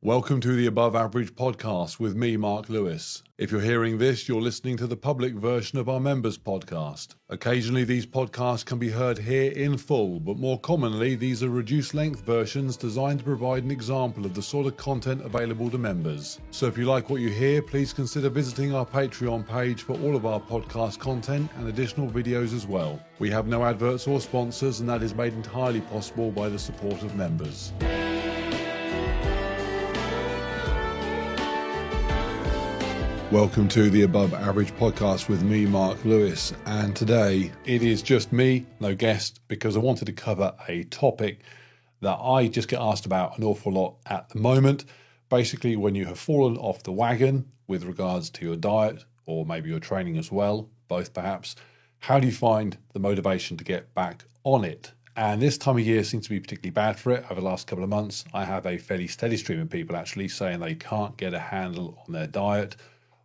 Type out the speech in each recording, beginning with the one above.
Welcome to the Above Average podcast with me, Mark Lewis. If you're hearing this, you're listening to the public version of our members podcast. Occasionally, these podcasts can be heard here in full, but more commonly, these are reduced length versions designed to provide an example of the sort of content available to members. So if you like what you hear, please consider visiting our Patreon page for all of our podcast content and additional videos as well. We have no adverts or sponsors, and that is made entirely possible by the support of members. Welcome to the Above Average podcast with me, Mark Lewis, and today it is just me, no guest, because I wanted to cover a topic that I just get asked about an awful lot at the moment. Basically, when you have fallen off the wagon with regards to your diet, or maybe your training as well, both perhaps, how do you find the motivation to get back on it? And this time of year seems to be particularly bad for it. Over the last couple of months, I have a fairly steady stream of people actually saying they can't get a handle on their diet,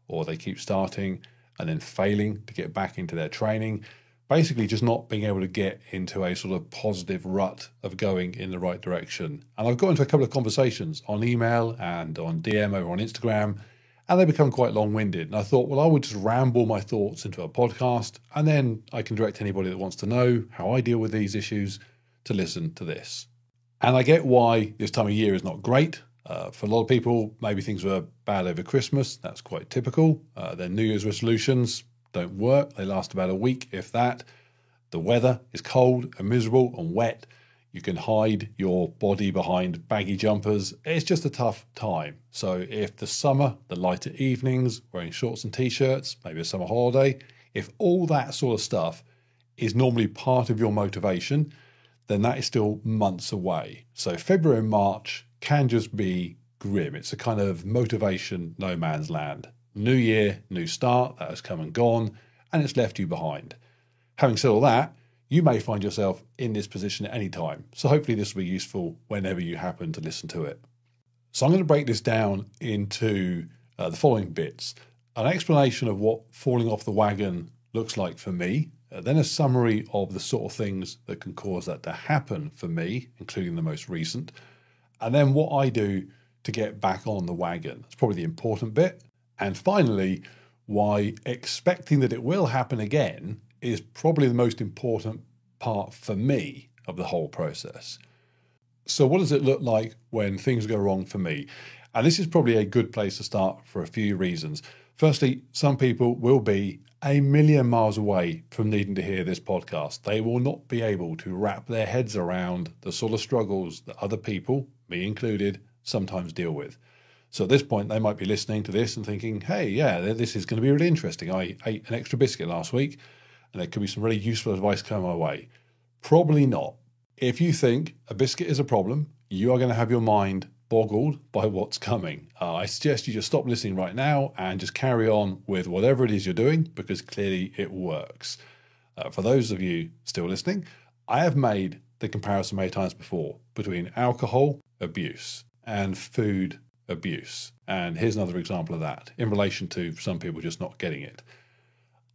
or they keep starting and then failing to get back into their training, basically just not being able to get into a sort of positive rut of going in the right direction. And I've got into a couple of conversations on email and on DM over on Instagram, and they become quite long-winded. And I thought, well, I would just ramble my thoughts into a podcast, and then I can direct anybody that wants to know how I deal with these issues to listen to this. And I get why this time of year is not great. For a lot of people, maybe things were bad over Christmas. That's quite typical. Their New Year's resolutions don't work. They last about a week, if that. The weather is cold and miserable and wet. You can hide your body behind baggy jumpers. It's just a tough time. So if the summer, the lighter evenings, wearing shorts and T-shirts, maybe a summer holiday, if all that sort of stuff is normally part of your motivation, then that is still months away. So February and March can just be grim. It's a kind of motivation no man's land. New year, new start, that has come and gone, and it's left you behind. Having said all that, you may find yourself in this position at any time. So hopefully this will be useful whenever you happen to listen to it. So I'm going to break this down into the following bits. An explanation of what falling off the wagon looks like for me, then a summary of the sort of things that can cause that to happen for me, including the most recent, and then what I do to get back on the wagon. That's probably the important bit. And finally, why expecting that it will happen again is probably the most important part for me of the whole process. So what does it look like when things go wrong for me? And this is probably a good place to start for a few reasons. Firstly, some people will be a million miles away from needing to hear this podcast. They will not be able to wrap their heads around the sort of struggles that other people, me included, sometimes deal with. So at this point, they might be listening to this and thinking, hey, yeah, this is going to be really interesting. I ate an extra biscuit last week, and there could be some really useful advice coming my way. Probably not. If you think a biscuit is a problem, you are going to have your mind boggled by what's coming. I suggest you just stop listening right now and just carry on with whatever it is you're doing, because clearly it works. For those of you still listening, I have made the comparison many times before between alcohol abuse and food abuse. And here's another example of that in relation to some people just not getting it.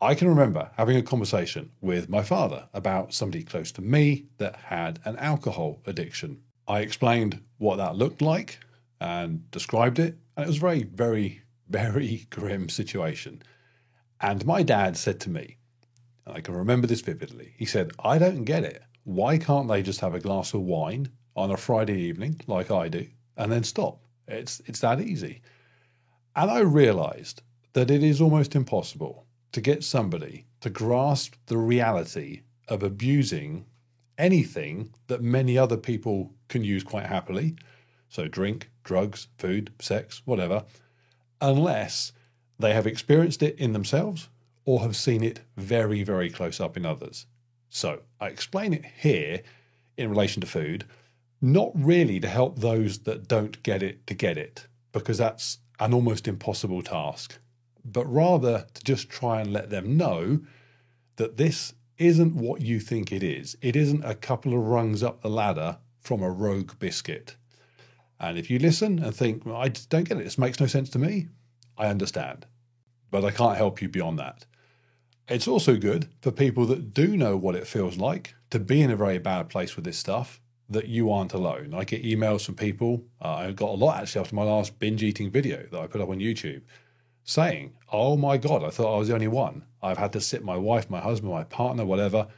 I can remember having a conversation with my father about somebody close to me that had an alcohol addiction. I explained what that looked like and described it, and it was a very, very, very grim situation. And my dad said to me, and I can remember this vividly, he said, I don't get it. Why can't they just have a glass of wine on a Friday evening like I do and then stop? It's that easy. And I realized that it is almost impossible to get somebody to grasp the reality of abusing anything that many other people can use quite happily. So drink, drugs, food, sex, whatever, unless they have experienced it in themselves or have seen it very, very close up in others. So I explain it here in relation to food, not really to help those that don't get it to get it, because that's an almost impossible task, but rather to just try and let them know that this isn't what you think it is. It isn't a couple of rungs up the ladder from a rogue biscuit. And if you listen and think, well, I just don't get it, this makes no sense to me, I understand. But I can't help you beyond that. It's also good for people that do know what it feels like to be in a very bad place with this stuff, that you aren't alone. I get emails from people. I got a lot actually after my last binge eating video that I put up on YouTube saying, oh my God, I thought I was the only one. I've had to sit my wife, my husband, my partner, whatever,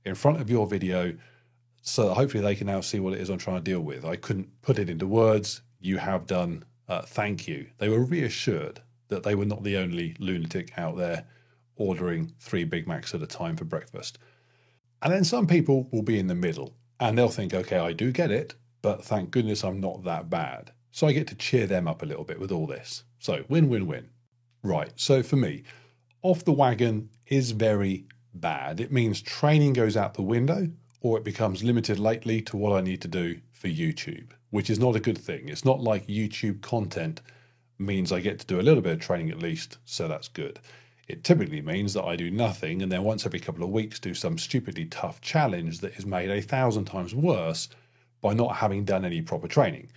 in front of your video so that hopefully they can now see what it is I'm trying to deal with. I couldn't put it into words. You have done. Thank you. They were reassured that they were not the only lunatic out there ordering 3 Big Macs at a time for breakfast. And then some people will be in the middle and they'll think, okay, I do get it, but thank goodness I'm not that bad. So I get to cheer them up a little bit with all this. So win-win-win. Right, so for me, off the wagon is very bad. It means training goes out the window or it becomes limited lately to what I need to do for YouTube, which is not a good thing. It's not like YouTube content means I get to do a little bit of training at least, so that's good. It typically means that I do nothing and then once every couple of weeks do some stupidly tough challenge that is made 1,000 times worse by not having done any proper training.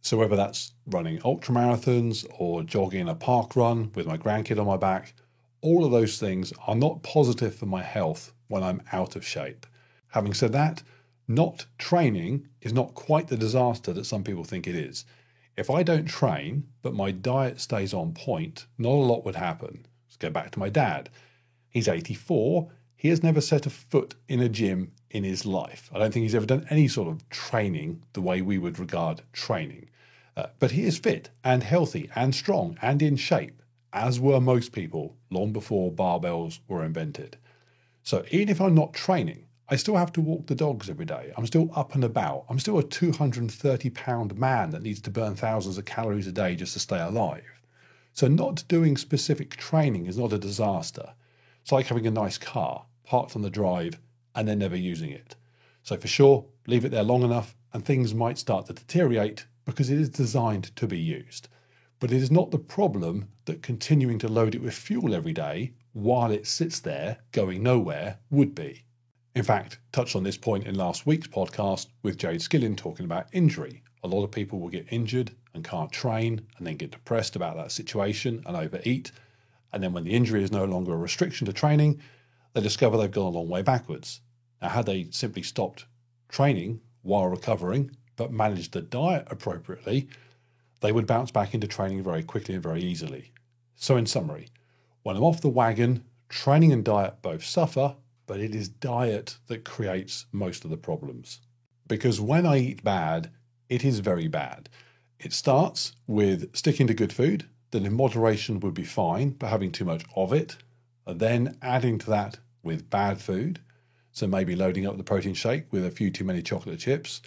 So whether that's running ultramarathons or jogging a park run with my grandkid on my back, all of those things are not positive for my health when I'm out of shape. Having said that, not training is not quite the disaster that some people think it is. If I don't train, but my diet stays on point, not a lot would happen. Let's go back to my dad. He's 84. He has never set a foot in a gym in his life. I don't think he's ever done any sort of training the way we would regard training. But he is fit and healthy and strong and in shape, as were most people long before barbells were invented. So even if I'm not training, I still have to walk the dogs every day. I'm still up and about. I'm still a 230-pound man that needs to burn thousands of calories a day just to stay alive. So not doing specific training is not a disaster. It's like having a nice car parked on the drive and then never using it. So for sure, leave it there long enough and things might start to deteriorate because it is designed to be used. But it is not the problem that continuing to load it with fuel every day while it sits there going nowhere would be. In fact, touched on this point in last week's podcast with Jade Skillin talking about injury. A lot of people will get injured and can't train and then get depressed about that situation and overeat. And then when the injury is no longer a restriction to training, they discover they've gone a long way backwards. Now, had they simply stopped training while recovering, but managed the diet appropriately, they would bounce back into training very quickly and very easily. So in summary, when I'm off the wagon, training and diet both suffer, but it is diet that creates most of the problems. Because when I eat bad, it is very bad. It starts with sticking to good food, that in moderation would be fine, but having too much of it, and then adding to that with bad food, so maybe loading up the protein shake with a few too many chocolate chips,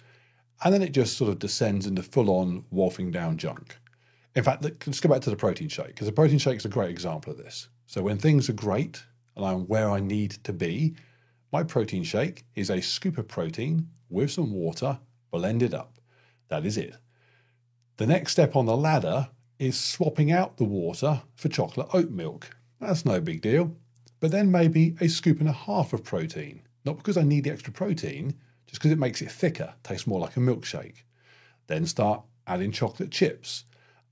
and then it just sort of descends into full-on wolfing down junk. In fact, let's go back to the protein shake, because the protein shake is a great example of this. So when things are great, and I'm where I need to be, my protein shake is a scoop of protein with some water blended up. That is it. The next step on the ladder is swapping out the water for chocolate oat milk. That's no big deal. But then maybe a scoop and a half of protein. Not because I need the extra protein, just because it makes it thicker, tastes more like a milkshake. Then start adding chocolate chips.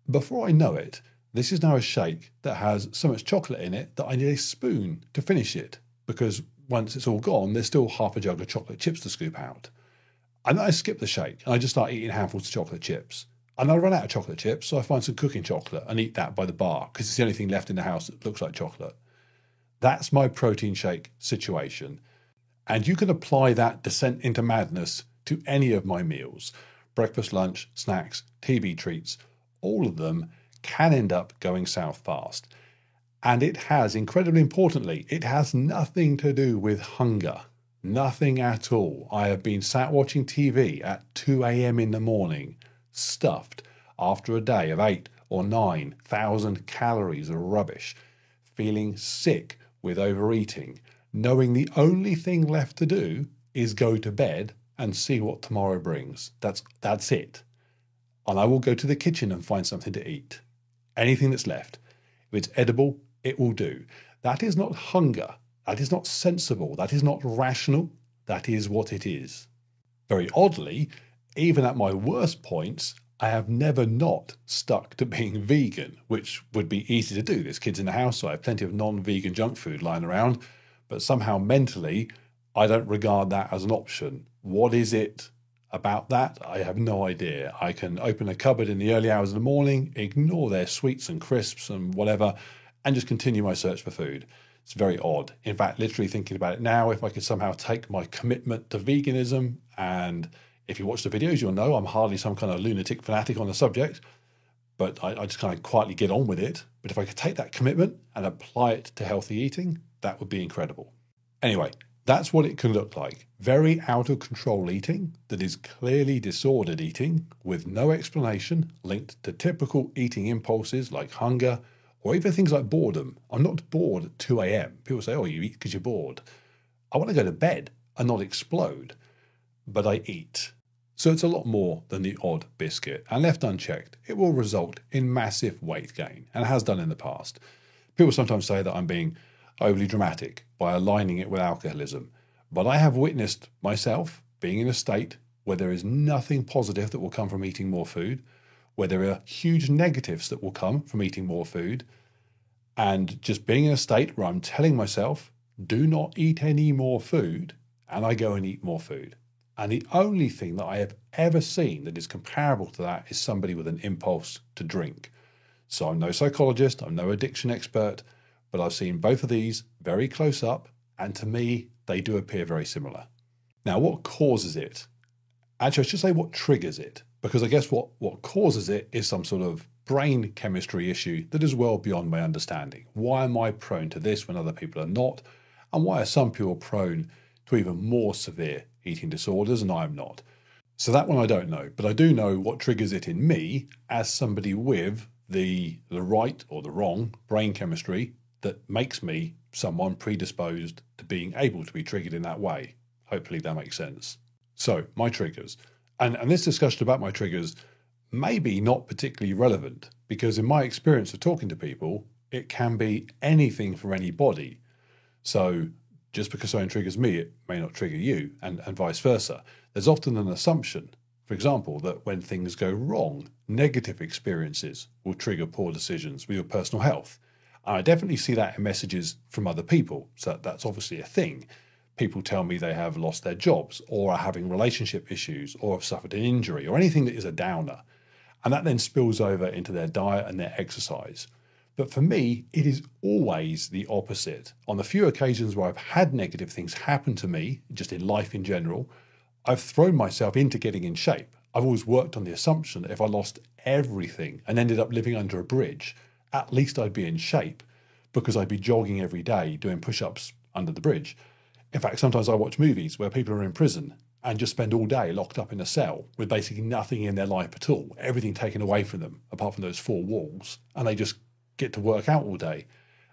Before I know it, this is now a shake that has so much chocolate in it that I need a spoon to finish it, because once it's all gone, there's still half a jug of chocolate chips to scoop out. And then I skip the shake and I just start eating handfuls of chocolate chips. And I run out of chocolate chips, so I find some cooking chocolate and eat that by the bar, because it's the only thing left in the house that looks like chocolate. That's my protein shake situation. And you can apply that descent into madness to any of my meals. Breakfast, lunch, snacks, TV treats, all of them can end up going south fast. And it has, incredibly importantly, it has nothing to do with hunger. Nothing at all. I have been sat watching TV at 2 a.m. in the morning, stuffed after a day of 8,000 or 9,000 calories of rubbish, feeling sick with overeating, knowing the only thing left to do is go to bed and see what tomorrow brings. That's it. And I will go to the kitchen and find something to eat. Anything that's left. If it's edible, it will do. That is not hunger. That is not sensible. That is not rational. That is what it is. Very oddly, even at my worst points, I have never not stuck to being vegan, which would be easy to do. There's kids in the house, so I have plenty of non-vegan junk food lying around. But somehow mentally, I don't regard that as an option. What is it about that, I have no idea. I can open a cupboard in the early hours of the morning, ignore their sweets and crisps and whatever, and just continue my search for food. It's very odd. In fact, literally thinking about it now, if I could somehow take my commitment to veganism, and if you watch the videos, you'll know I'm hardly some kind of lunatic fanatic on the subject, but I just kind of quietly get on with it. But if I could take that commitment and apply it to healthy eating, that would be incredible. Anyway, that's what it can look like. Very out of control eating that is clearly disordered eating with no explanation linked to typical eating impulses like hunger or even things like boredom. I'm not bored at 2 a.m. People say, oh, you eat because you're bored. I want to go to bed and not explode, but I eat. So it's a lot more than the odd biscuit, and left unchecked, it will result in massive weight gain, and has done in the past. People sometimes say that I'm being overly dramatic by aligning it with alcoholism, but I have witnessed myself being in a state where there is nothing positive that will come from eating more food, where there are huge negatives that will come from eating more food, and just being in a state where I'm telling myself, do not eat any more food, and I go and eat more food. And the only thing that I have ever seen that is comparable to that is somebody with an impulse to drink. So I'm no psychologist, I'm no addiction expert, but I've seen both of these very close up, and to me, they do appear very similar. Now, what causes it? Actually, I should say what triggers it, because I guess what causes it is some sort of brain chemistry issue that is well beyond my understanding. Why am I prone to this when other people are not? And why are some people prone to even more severe eating disorders and I'm not? So that one I don't know, but I do know what triggers it in me as somebody with the right or the wrong brain chemistry that makes me someone predisposed to being able to be triggered in that way. Hopefully that makes sense. So my triggers, and this discussion about my triggers may be not particularly relevant, because in my experience of talking to people, it can be anything for anybody. So just because something triggers me, it may not trigger you, and vice versa. There's often an assumption, for example, that when things go wrong, negative experiences will trigger poor decisions with your personal health. And I definitely see that in messages from other people. So that's obviously a thing. People tell me they have lost their jobs or are having relationship issues or have suffered an injury or anything that is a downer. And that then spills over into their diet and their exercise. But for me, it is always the opposite. On the few occasions where I've had negative things happen to me, just in life in general, I've thrown myself into getting in shape. I've always worked on the assumption that if I lost everything and ended up living under a bridge, at least I'd be in shape, because I'd be jogging every day, doing push-ups under the bridge. In fact, sometimes I watch movies where people are in prison and just spend all day locked up in a cell with basically nothing in their life at all, everything taken away from them, apart from those four walls, and they just get to work out all day.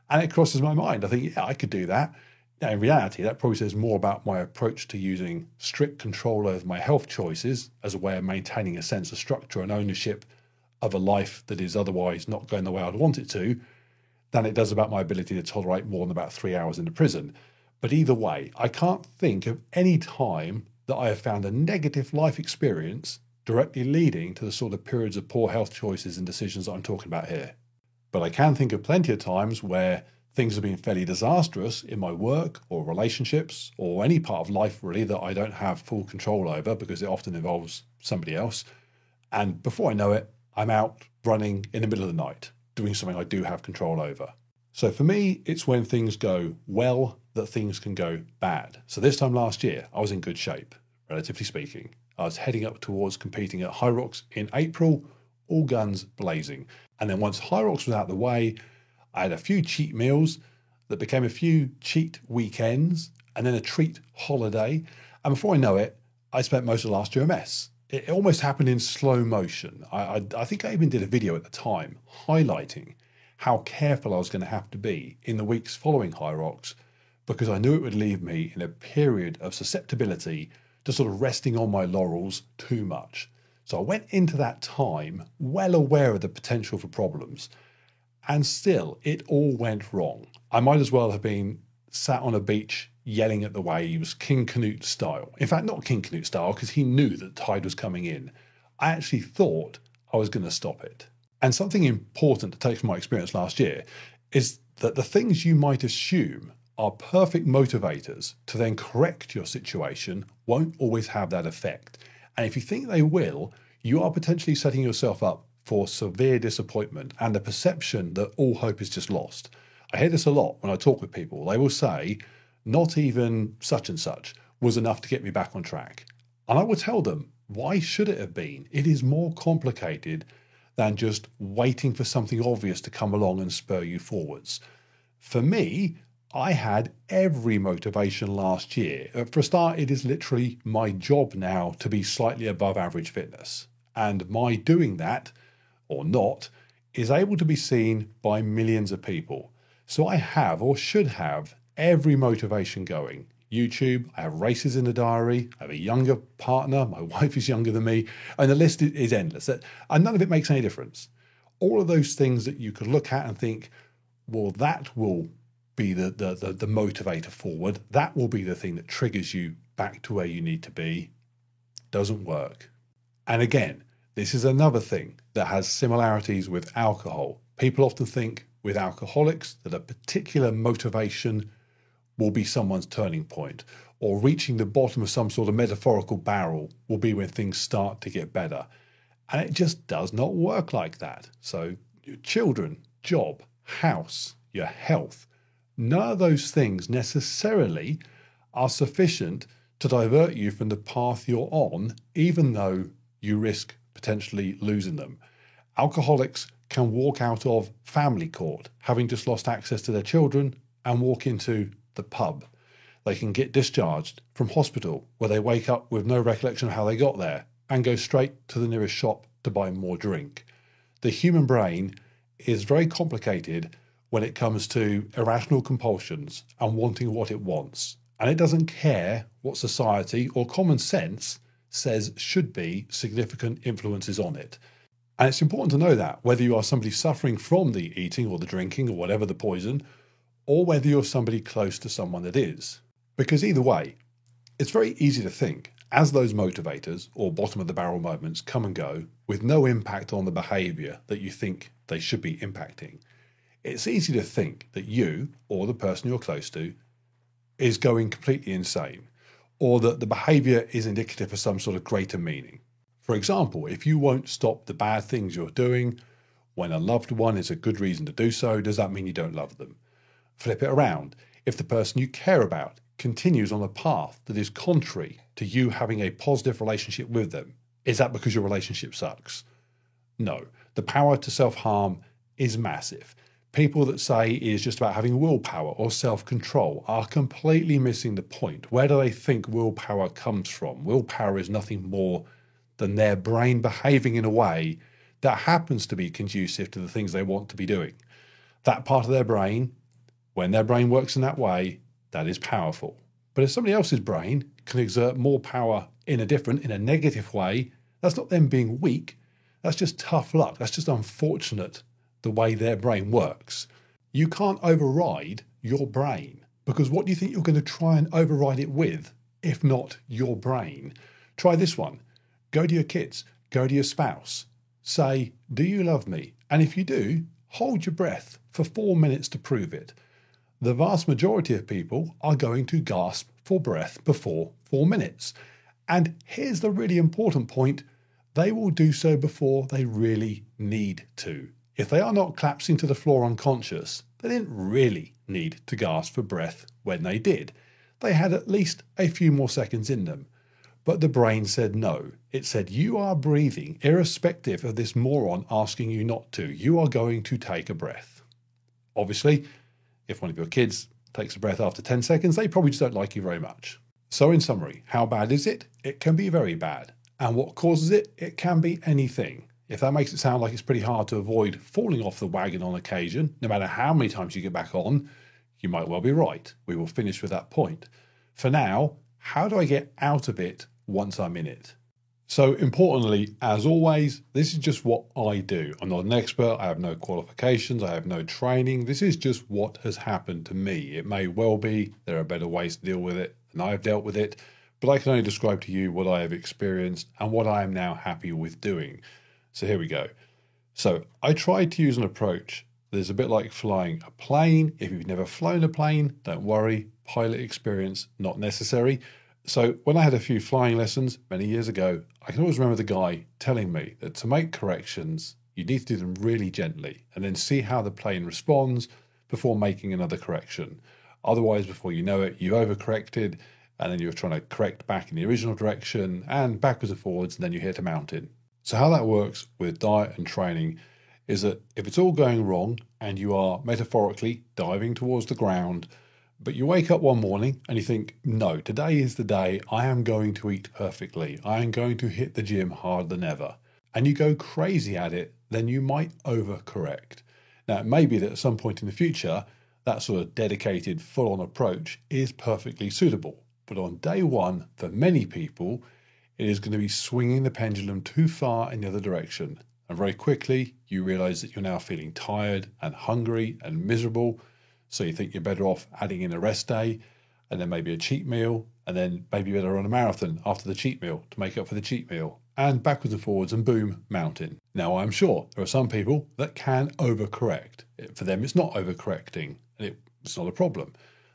And it crosses my mind. I think, yeah, I could do that. Now, in reality, that probably says more about my approach to using strict control over my health choices as a way of maintaining a sense of structure and ownership of a life that is otherwise not going the way I'd want it to, than it does about my ability to tolerate more than about 3 hours in the prison. But either way, I can't think of any time that I have found a negative life experience directly leading to the sort of periods of poor health choices and decisions that I'm talking about here. But I can think of plenty of times where things have been fairly disastrous in my work or relationships or any part of life really that I don't have full control over, because it often involves somebody else. And before I know it, I'm out running in the middle of the night, doing something I do have control over. So for me, it's when things go well that things can go bad. So this time last year, I was in good shape, relatively speaking. I was heading up towards competing at Hyrox in April, all guns blazing. And then once Hyrox was out of the way, I had a few cheat meals that became a few cheat weekends and then a treat holiday. And before I know it, I spent most of last year a mess. It almost happened in slow motion. I think I even did a video at the time highlighting how careful I was going to have to be in the weeks following Hyrox, because I knew it would leave me in a period of susceptibility to sort of resting on my laurels too much. So I went into that time well aware of the potential for problems, and still it all went wrong. I might as well have been sat on a beach yelling at the waves, King Canute style. In fact, not King Canute style, because he knew that the tide was coming in. I actually thought I was going to stop it. And something important to take from my experience last year is that the things you might assume are perfect motivators to then correct your situation won't always have that effect. And if you think they will, you are potentially setting yourself up for severe disappointment and the perception that all hope is just lost. I hear this a lot when I talk with people. They will say, not even such and such was enough to get me back on track. And I will tell them, why should it have been? It is more complicated than just waiting for something obvious to come along and spur you forwards. For me, I had every motivation last year. For a start, it is literally my job now to be slightly above average fitness. And my doing that, or not, is able to be seen by millions of people. So I have, or should have, every motivation going. YouTube, I have races in the diary, I have a younger partner, my wife is younger than me, and the list is endless. And none of it makes any difference. All of those things that you could look at and think, well, that will be the motivator forward, that will be the thing that triggers you back to where you need to be, doesn't work. And again, this is another thing that has similarities with alcohol. People often think with alcoholics that a particular motivation will be someone's turning point, or reaching the bottom of some sort of metaphorical barrel will be when things start to get better. And it just does not work like that. So your children, job, house, your health, none of those things necessarily are sufficient to divert you from the path you're on, even though you risk potentially losing them. Alcoholics can walk out of family court, having just lost access to their children, and walk into the pub. They can get discharged from hospital, where they wake up with no recollection of how they got there, and go straight to the nearest shop to buy more drink. The human brain is very complicated when it comes to irrational compulsions and wanting what it wants. And it doesn't care what society or common sense says should be significant influences on it. And it's important to know that, whether you are somebody suffering from the eating or the drinking or whatever the poison, or whether you're somebody close to someone that is. Because either way, it's very easy to think, as those motivators or bottom of the barrel moments come and go with no impact on the behaviour that you think they should be impacting, it's easy to think that you, or the person you're close to, is going completely insane, or that the behaviour is indicative of some sort of greater meaning. For example, if you won't stop the bad things you're doing when a loved one is a good reason to do so, does that mean you don't love them? Flip it around. If the person you care about continues on a path that is contrary to you having a positive relationship with them, is that because your relationship sucks? No. The power to self-harm is massive. People that say it is just about having willpower or self-control are completely missing the point. Where do they think willpower comes from? Willpower is nothing more than their brain behaving in a way that happens to be conducive to the things they want to be doing. That part of their brain, when their brain works in that way, that is powerful. But if somebody else's brain can exert more power in a negative way, that's not them being weak. That's just tough luck. That's just unfortunate the way their brain works. You can't override your brain, because what do you think you're going to try and override it with, if not your brain? Try this one. Go to your kids. Go to your spouse. Say, do you love me? And if you do, hold your breath for 4 minutes to prove it. The vast majority of people are going to gasp for breath before 4 minutes. And here's the really important point. They will do so before they really need to. If they are not collapsing to the floor unconscious, they didn't really need to gasp for breath when they did. They had at least a few more seconds in them. But the brain said no. It said, you are breathing, irrespective of this moron asking you not to. You are going to take a breath. Obviously, if one of your kids takes a breath after 10 seconds, they probably just don't like you very much. So in summary, how bad is it? It can be very bad. And what causes it? It can be anything. If that makes it sound like it's pretty hard to avoid falling off the wagon on occasion, no matter how many times you get back on, you might well be right. We will finish with that point. For now, how do I get out of it once I'm in it? So importantly, as always, this is just what I do. I'm not an expert. I have no qualifications. I have no training. This is just what has happened to me. It may well be there are better ways to deal with it than I've dealt with it, but I can only describe to you what I have experienced and what I am now happy with doing. So here we go. So I tried to use an approach that is a bit like flying a plane. If you've never flown a plane, don't worry. Pilot experience not necessary. So when I had a few flying lessons many years ago, I can always remember the guy telling me that to make corrections, you need to do them really gently and then see how the plane responds before making another correction. Otherwise, before you know it, you've overcorrected and then you're trying to correct back in the original direction and backwards and forwards, and then you hit a mountain. So how that works with diet and training is that if it's all going wrong and you are metaphorically diving towards the ground, but you wake up one morning and you think, no, today is the day I am going to eat perfectly. I am going to hit the gym harder than ever. And you go crazy at it, then you might overcorrect. Now, it may be that at some point in the future, that sort of dedicated, full-on approach is perfectly suitable. But on day one, for many people, it is going to be swinging the pendulum too far in the other direction. And very quickly, you realize that you're now feeling tired and hungry and miserable. So you think you're better off adding in a rest day and then maybe a cheat meal, and then maybe better run a marathon after the cheat meal to make up for the cheat meal, and backwards and forwards and boom, mountain. Now, I'm sure there are some people that can overcorrect. For them, it's not overcorrecting, and it's not a problem.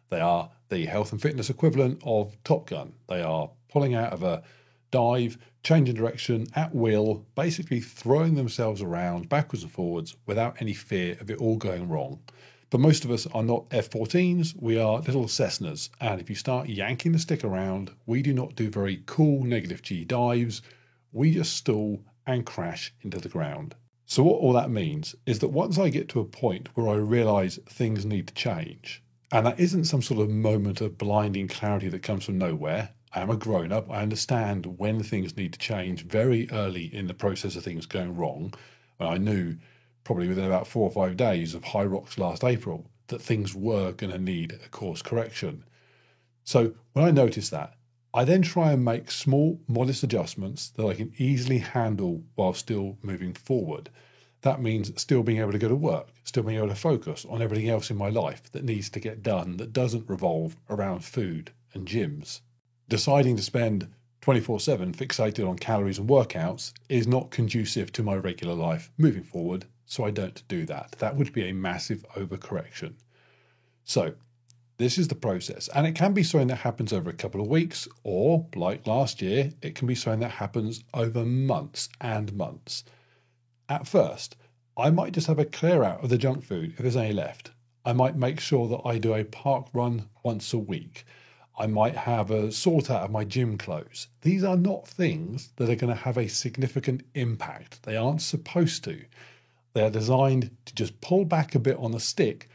They are the health and fitness equivalent of Top Gun. They are pulling out of a dive, changing direction at will, basically throwing themselves around backwards and forwards without any fear of it all going wrong. But most of us are not F-14s, we are little Cessnas. And if you start yanking the stick around, we do not do very cool negative G dives. We just stall and crash into the ground. So what all that means is that once I get to a point where I realise things need to change, and that isn't some sort of moment of blinding clarity that comes from nowhere. I am a grown-up. I understand when things need to change very early in the process of things going wrong. And I knew probably within about 4 or 5 days of High Rocks last April that things were going to need a course correction. So when I notice that, I then try and make small, modest adjustments that I can easily handle while still moving forward. That means still being able to go to work, still being able to focus on everything else in my life that needs to get done that doesn't revolve around food and gyms. Deciding to spend 24/7 fixated on calories and workouts is not conducive to my regular life moving forward, so I don't do that. That would be a massive overcorrection. So this is the process, and it can be something that happens over a couple of weeks, or like last year, it can be something that happens over months and months. At first, I might just have a clear out of the junk food if there's any left. I might make sure that I do a park run once a week. I might have a sort out of my gym clothes. These are not things that are going to have a significant impact. They aren't supposed to. They are designed to just pull back a bit on the stick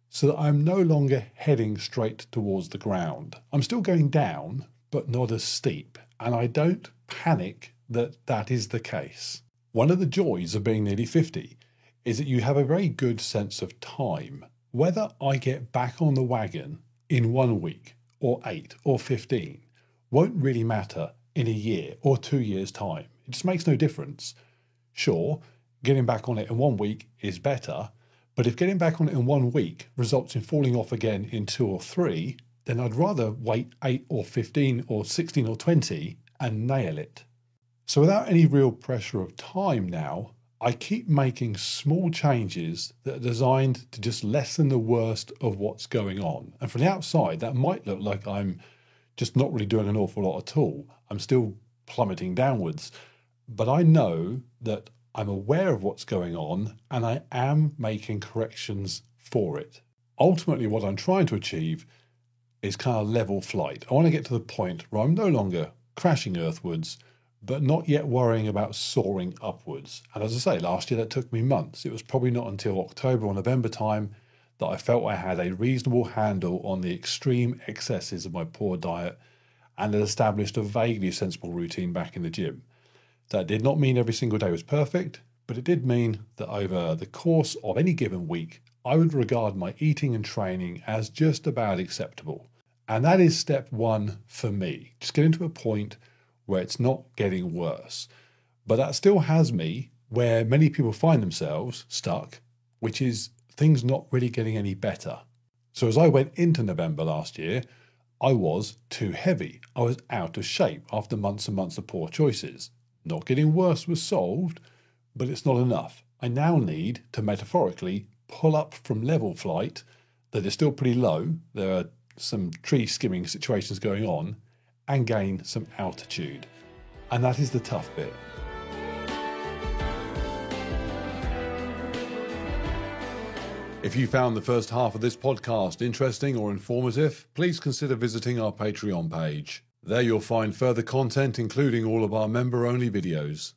so that I'm no longer heading straight towards the ground. I'm still going down, but not as steep. And I don't panic that that is the case. One of the joys of being nearly 50 is that you have a very good sense of time. Whether I get back on the wagon in 1 week or 8 or 15 won't really matter in a year or 2 years' time. It just makes no difference. Sure, getting back on it in 1 week is better, but if getting back on it in 1 week results in falling off again in 2 or 3, then I'd rather wait 8 or 15 or 16 or 20 and nail it. So without any real pressure of time now, I keep making small changes that are designed to just lessen the worst of what's going on. And from the outside, that might look like I'm just not really doing an awful lot at all. I'm still plummeting downwards. But I know that I'm aware of what's going on and I am making corrections for it. Ultimately, what I'm trying to achieve is kind of level flight. I want to get to the point where I'm no longer crashing earthwards, but not yet worrying about soaring upwards. And as I say, last year that took me months. It was probably not until October or November time that I felt I had a reasonable handle on the extreme excesses of my poor diet and had established a vaguely sensible routine back in the gym. That did not mean every single day was perfect, but it did mean that over the course of any given week, I would regard my eating and training as just about acceptable. And that is step one for me. Just getting to a point where it's not getting worse. But that still has me where many people find themselves stuck, which is things not really getting any better. So as I went into November last year, I was too heavy. I was out of shape after months and months of poor choices. Not getting worse was solved, but it's not enough. I now need to metaphorically pull up from level flight that is still pretty low. There are some tree skimming situations going on, and gain some altitude. And that is the tough bit. If you found the first half of this podcast interesting or informative, please consider visiting our Patreon page. There you'll find further content, including all of our member-only videos.